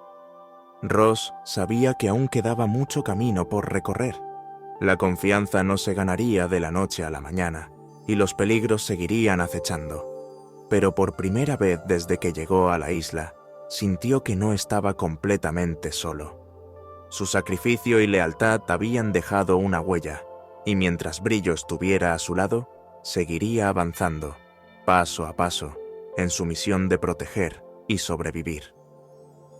Ross sabía que aún quedaba mucho camino por recorrer. La confianza no se ganaría de la noche a la mañana, y los peligros seguirían acechando. Pero por primera vez desde que llegó a la isla, sintió que no estaba completamente solo. Su sacrificio y lealtad habían dejado una huella, y mientras Brillo estuviera a su lado, seguiría avanzando, paso a paso, en su misión de proteger y sobrevivir.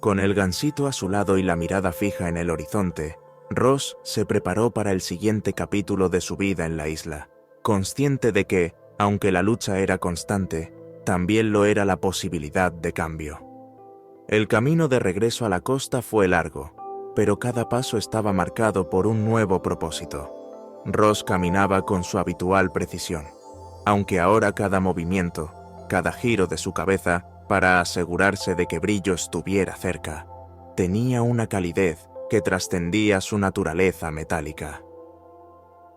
Con el gansito a su lado y la mirada fija en el horizonte, Ross se preparó para el siguiente capítulo de su vida en la isla, consciente de que, aunque la lucha era constante, también lo era la posibilidad de cambio. El camino de regreso a la costa fue largo, pero cada paso estaba marcado por un nuevo propósito. Ross caminaba con su habitual precisión, aunque ahora cada movimiento, cada giro de su cabeza, para asegurarse de que Brillo estuviera cerca, tenía una calidez que trascendía su naturaleza metálica.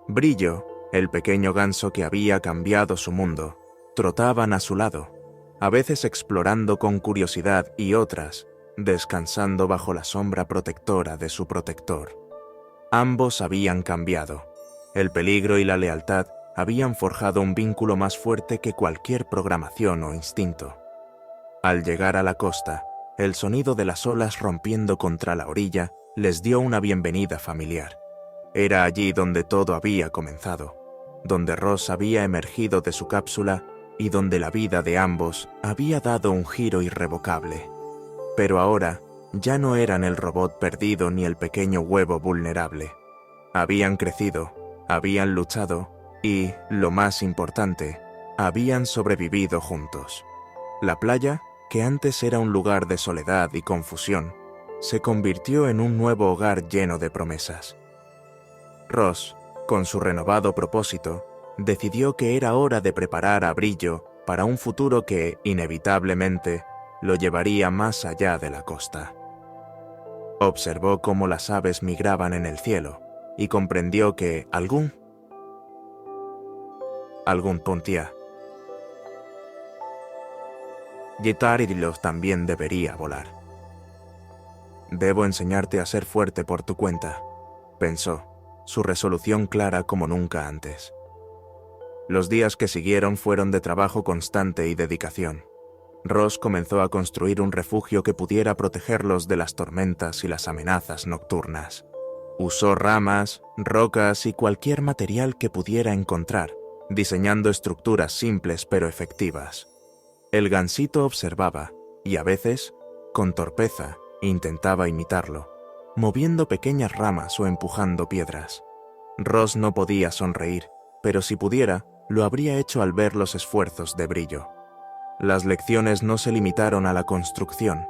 Brillo, el pequeño ganso que había cambiado su mundo, trotaban a su lado, a veces explorando con curiosidad y otras, descansando bajo la sombra protectora de su protector. Ambos habían cambiado. El peligro y la lealtad habían forjado un vínculo más fuerte que cualquier programación o instinto. Al llegar a la costa, el sonido de las olas rompiendo contra la orilla les dio una bienvenida familiar. Era allí donde todo había comenzado, donde Ross había emergido de su cápsula y donde la vida de ambos había dado un giro irrevocable. Pero ahora ya no eran el robot perdido ni el pequeño huevo vulnerable. Habían crecido, habían luchado y, lo más importante, habían sobrevivido juntos. La playa, que antes era un lugar de soledad y confusión, se convirtió en un nuevo hogar lleno de promesas. Ross, con su renovado propósito, decidió que era hora de preparar a Brillo para un futuro que, inevitablemente, lo llevaría más allá de la costa. Observó cómo las aves migraban en el cielo y comprendió que algún día Yetarilos también debería volar. «Debo enseñarte a ser fuerte por tu cuenta», pensó, su resolución clara como nunca antes. Los días que siguieron fueron de trabajo constante y dedicación. Ross comenzó a construir un refugio que pudiera protegerlos de las tormentas y las amenazas nocturnas. Usó ramas, rocas y cualquier material que pudiera encontrar, diseñando estructuras simples pero efectivas. El gansito observaba, y a veces, con torpeza, intentaba imitarlo, moviendo pequeñas ramas o empujando piedras. Ross no podía sonreír, pero si pudiera, lo habría hecho al ver los esfuerzos de Brillo. Las lecciones no se limitaron a la construcción.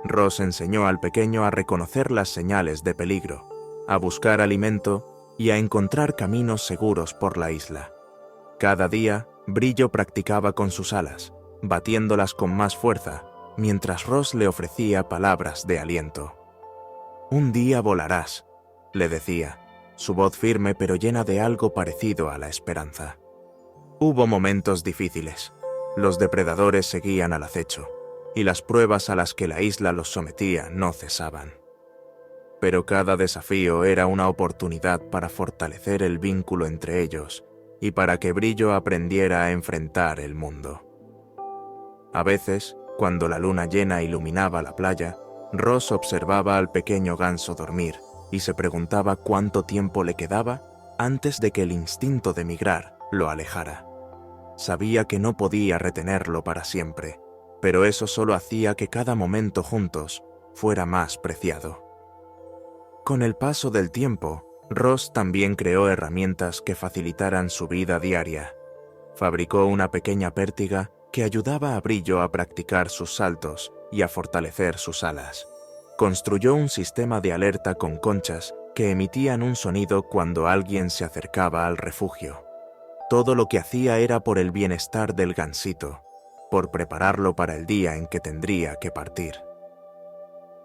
Ross enseñó al pequeño a reconocer las señales de peligro, a buscar alimento y a encontrar caminos seguros por la isla. Cada día, Brillo practicaba con sus alas, batiéndolas con más fuerza, mientras Ross le ofrecía palabras de aliento. «Un día volarás», le decía, su voz firme pero llena de algo parecido a la esperanza. Hubo momentos difíciles. Los depredadores seguían al acecho, y las pruebas a las que la isla los sometía no cesaban. Pero cada desafío era una oportunidad para fortalecer el vínculo entre ellos y para que Brillo aprendiera a enfrentar el mundo. A veces, cuando la luna llena iluminaba la playa, Ross observaba al pequeño ganso dormir y se preguntaba cuánto tiempo le quedaba antes de que el instinto de migrar lo alejara. Sabía que no podía retenerlo para siempre, pero eso solo hacía que cada momento juntos fuera más preciado. Con el paso del tiempo, Ross también creó herramientas que facilitaran su vida diaria. Fabricó una pequeña pértiga que ayudaba a Brillo a practicar sus saltos y a fortalecer sus alas. Construyó un sistema de alerta con conchas que emitían un sonido cuando alguien se acercaba al refugio. Todo lo que hacía era por el bienestar del gansito, por prepararlo para el día en que tendría que partir.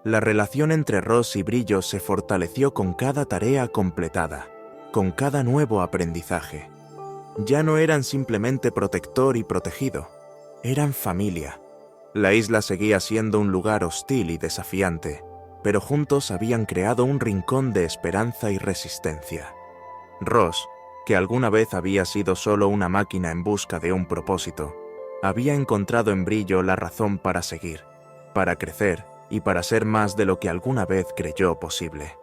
La relación entre Ross y Brillo se fortaleció con cada tarea completada, con cada nuevo aprendizaje. Ya no eran simplemente protector y protegido, eran familia. La isla seguía siendo un lugar hostil y desafiante, pero juntos habían creado un rincón de esperanza y resistencia. Ross, que alguna vez había sido solo una máquina en busca de un propósito, había encontrado en Brillo la razón para seguir, para crecer y para ser más de lo que alguna vez creyó posible.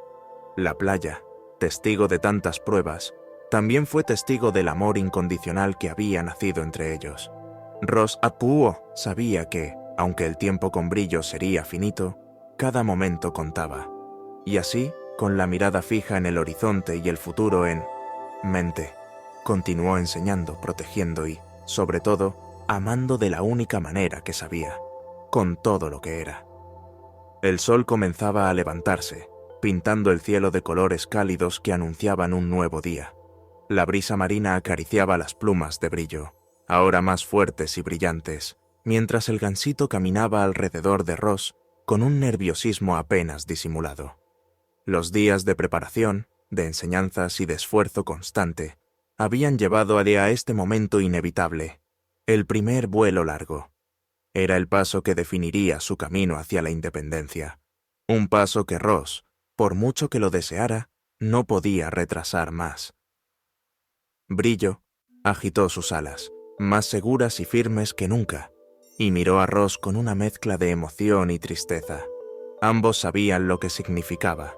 La playa, testigo de tantas pruebas, también fue testigo del amor incondicional que había nacido entre ellos. Ross Apuo sabía que, aunque el tiempo con Brillo sería finito, cada momento contaba. Y así, con la mirada fija en el horizonte y el futuro en mente, continuó enseñando, protegiendo y, sobre todo, amando de la única manera que sabía, con todo lo que era. El sol comenzaba a levantarse, pintando el cielo de colores cálidos que anunciaban un nuevo día. La brisa marina acariciaba las plumas de Brillo, ahora más fuertes y brillantes, mientras el gansito caminaba alrededor de Ross con un nerviosismo apenas disimulado. Los días de preparación, de enseñanzas y de esfuerzo constante habían llevado a este momento inevitable, el primer vuelo largo. Era el paso que definiría su camino hacia la independencia, un paso que Ross, por mucho que lo deseara, no podía retrasar más. Brillo agitó sus alas, más seguras y firmes que nunca, y miró a Ross con una mezcla de emoción y tristeza. Ambos sabían lo que significaba.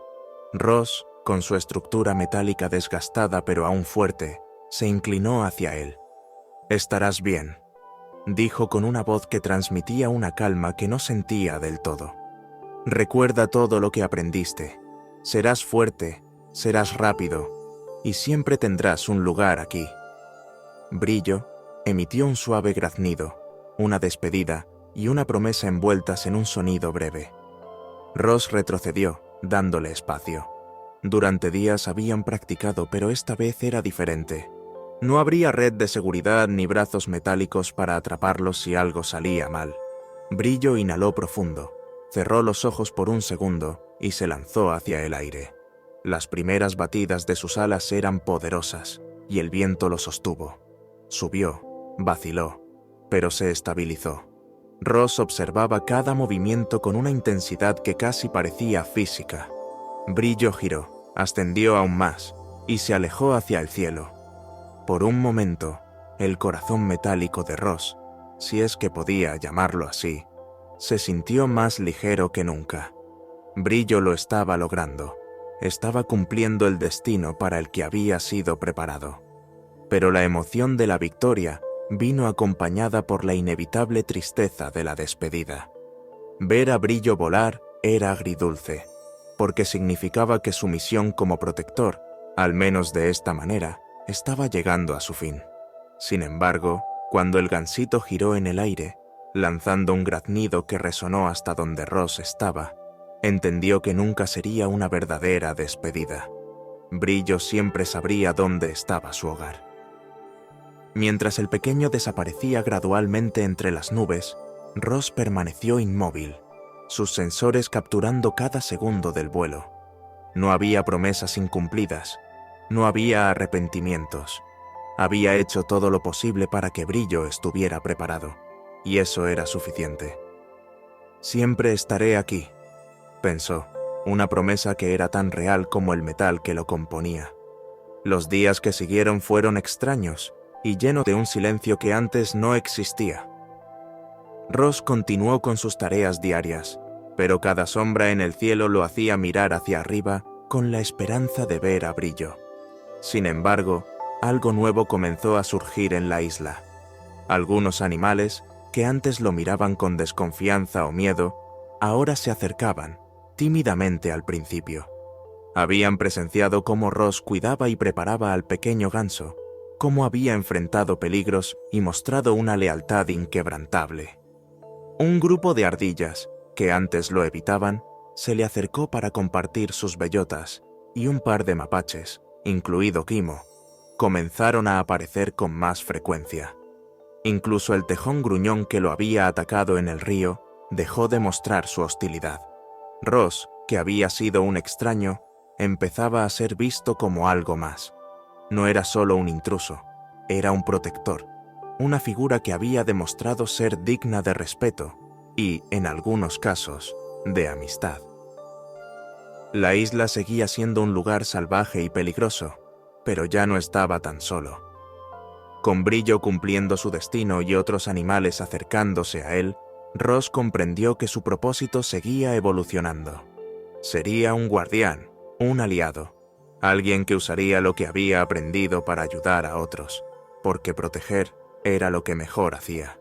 Ross, con su estructura metálica desgastada pero aún fuerte, se inclinó hacia él. «Estarás bien», dijo con una voz que transmitía una calma que no sentía del todo. «Recuerda todo lo que aprendiste. Serás fuerte, serás rápido, y siempre tendrás un lugar aquí». Brillo emitió un suave graznido, una despedida y una promesa envueltas en un sonido breve. Ross retrocedió, dándole espacio. Durante días habían practicado, pero esta vez era diferente. No habría red de seguridad ni brazos metálicos para atraparlos si algo salía mal. Brillo inhaló profundo, cerró los ojos por un segundo y se lanzó hacia el aire. Las primeras batidas de sus alas eran poderosas y el viento lo sostuvo. Subió, vaciló, pero se estabilizó. Ross observaba cada movimiento con una intensidad que casi parecía física. Brillo giró, ascendió aún más y se alejó hacia el cielo. Por un momento, el corazón metálico de Ross si es que podía llamarlo así, se sintió más ligero que nunca. Brillo lo estaba logrando. Estaba cumpliendo el destino para el que había sido preparado. Pero la emoción de la victoria vino acompañada por la inevitable tristeza de la despedida. Ver a Brillo volar era agridulce, porque significaba que su misión como protector, al menos de esta manera, estaba llegando a su fin. Sin embargo, cuando el gansito giró en el aire, lanzando un graznido que resonó hasta donde Ross estaba, entendió que nunca sería una verdadera despedida. Brillo siempre sabría dónde estaba su hogar. Mientras el pequeño desaparecía gradualmente entre las nubes, Ross permaneció inmóvil, sus sensores capturando cada segundo del vuelo. No había promesas incumplidas, no había arrepentimientos. Había hecho todo lo posible para que Brillo estuviera preparado, y eso era suficiente. Siempre estaré aquí, pensó, una promesa que era tan real como el metal que lo componía. Los días que siguieron fueron extraños y llenos de un silencio que antes no existía. Ross continuó con sus tareas diarias, pero cada sombra en el cielo lo hacía mirar hacia arriba con la esperanza de ver a Brillo. Sin embargo, algo nuevo comenzó a surgir en la isla. Algunos animales, que antes lo miraban con desconfianza o miedo, ahora se acercaban, tímidamente al principio. Habían presenciado cómo Ross cuidaba y preparaba al pequeño ganso, cómo había enfrentado peligros y mostrado una lealtad inquebrantable. Un grupo de ardillas, que antes lo evitaban, se le acercó para compartir sus bellotas, y un par de mapaches, incluido Kimo, comenzaron a aparecer con más frecuencia. Incluso el tejón gruñón que lo había atacado en el río dejó de mostrar su hostilidad. Ross, que había sido un extraño, empezaba a ser visto como algo más. No era solo un intruso, era un protector, una figura que había demostrado ser digna de respeto y, en algunos casos, de amistad. La isla seguía siendo un lugar salvaje y peligroso, pero ya no estaba tan solo. Con Brillo cumpliendo su destino y otros animales acercándose a él, Ross comprendió que su propósito seguía evolucionando. Sería un guardián, un aliado, alguien que usaría lo que había aprendido para ayudar a otros, porque proteger era lo que mejor hacía.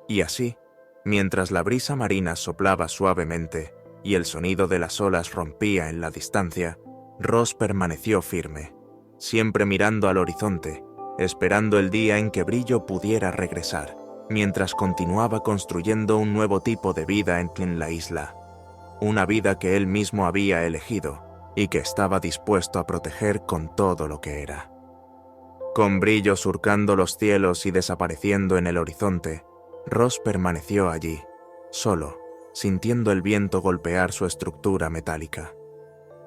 Y así, mientras la brisa marina soplaba suavemente y el sonido de las olas rompía en la distancia, Ross permaneció firme, siempre mirando al horizonte, esperando el día en que Brillo pudiera regresar, mientras continuaba construyendo un nuevo tipo de vida en la isla, una vida que él mismo había elegido y que estaba dispuesto a proteger con todo lo que era. Con Brillo surcando los cielos y desapareciendo en el horizonte, Ross permaneció allí, solo, sintiendo el viento golpear su estructura metálica.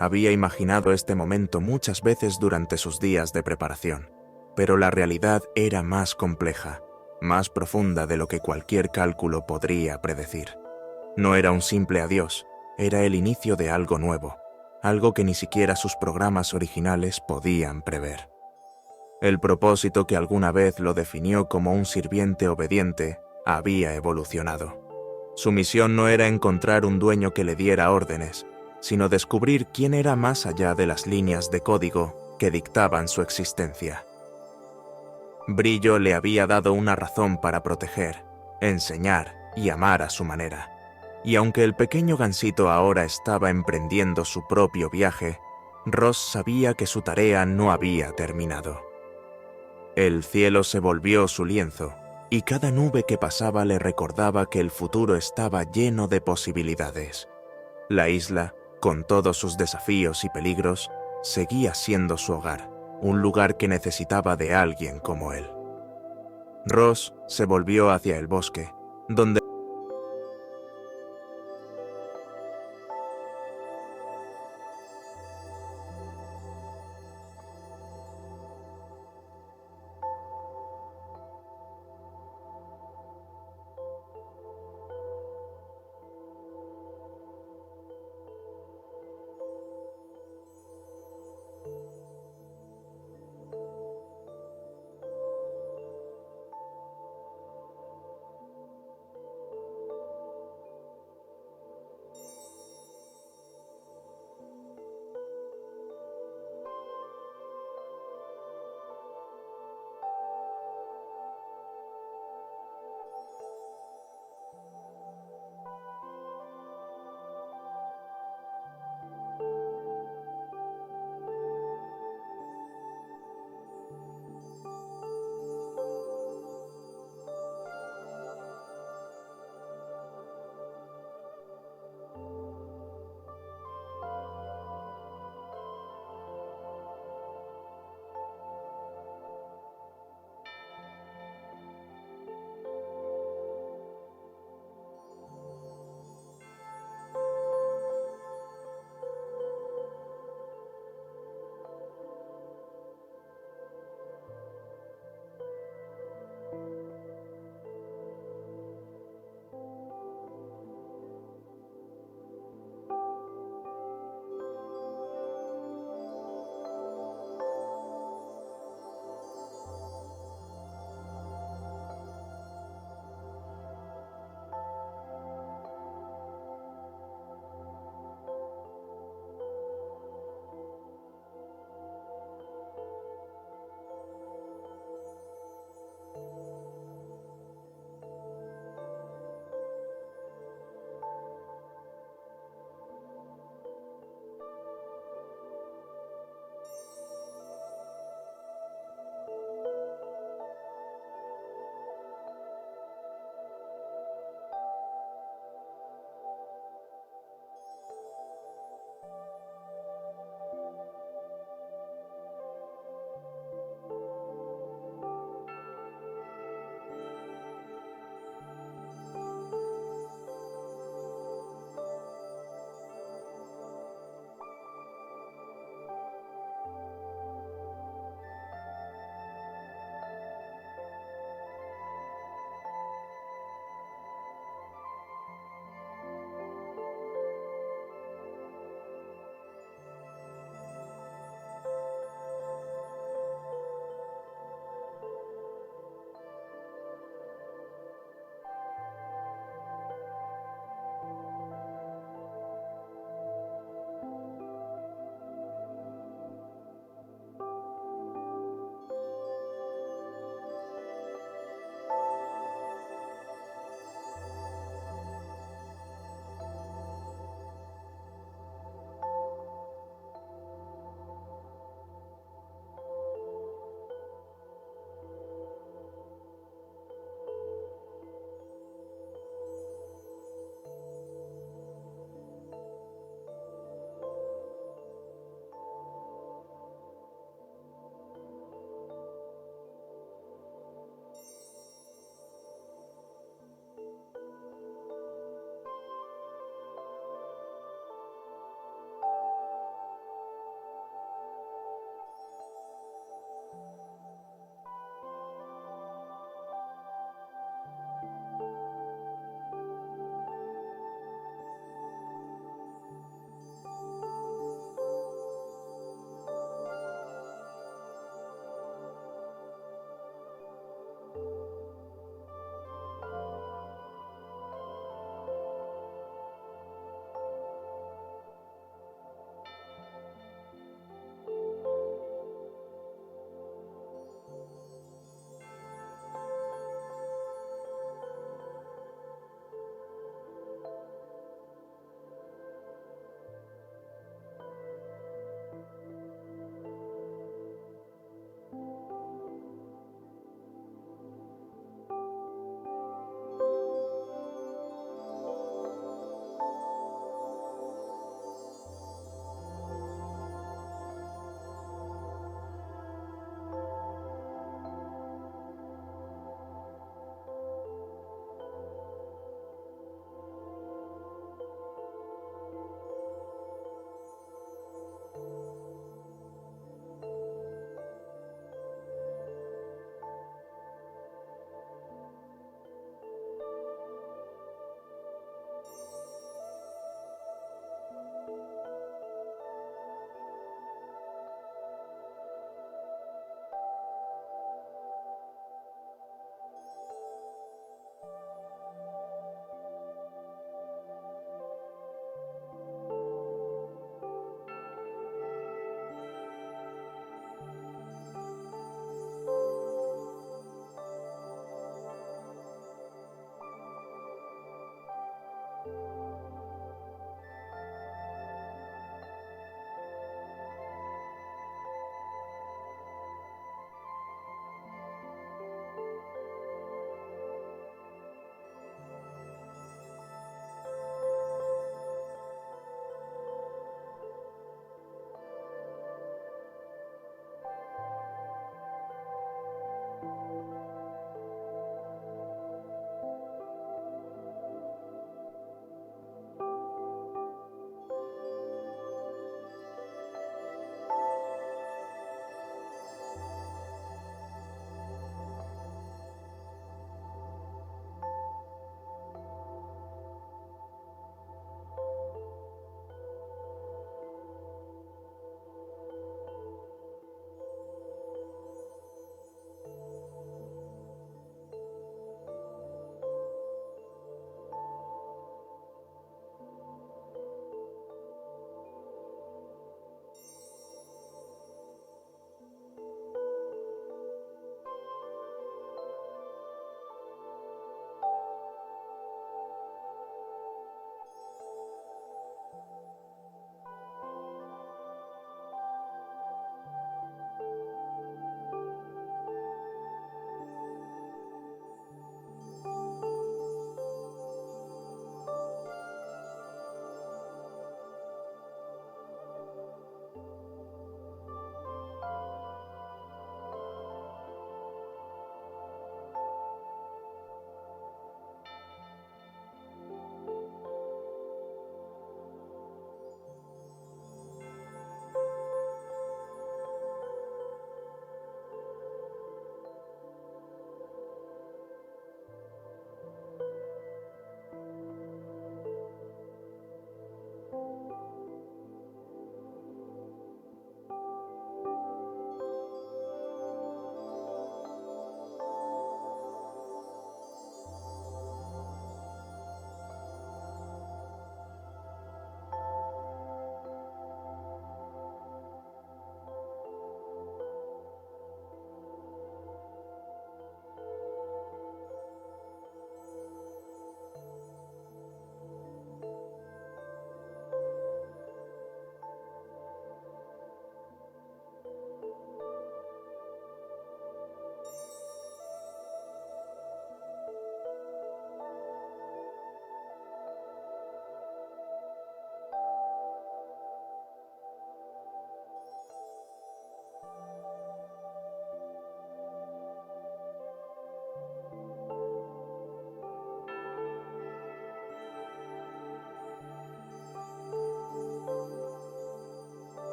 Había imaginado este momento muchas veces durante sus días de preparación, pero la realidad era más compleja, más profunda de lo que cualquier cálculo podría predecir. No era un simple adiós, era el inicio de algo nuevo, algo que ni siquiera sus programas originales podían prever. El propósito que alguna vez lo definió como un sirviente obediente había evolucionado. Su misión no era encontrar un dueño que le diera órdenes, sino descubrir quién era más allá de las líneas de código que dictaban su existencia. Brillo le había dado una razón para proteger, enseñar y amar a su manera. Y aunque el pequeño gansito ahora estaba emprendiendo su propio viaje, Ross sabía que su tarea no había terminado. El cielo se volvió su lienzo, y cada nube que pasaba le recordaba que el futuro estaba lleno de posibilidades. La isla, con todos sus desafíos y peligros, seguía siendo su hogar, un lugar que necesitaba de alguien como él. Ross se volvió hacia el bosque, donde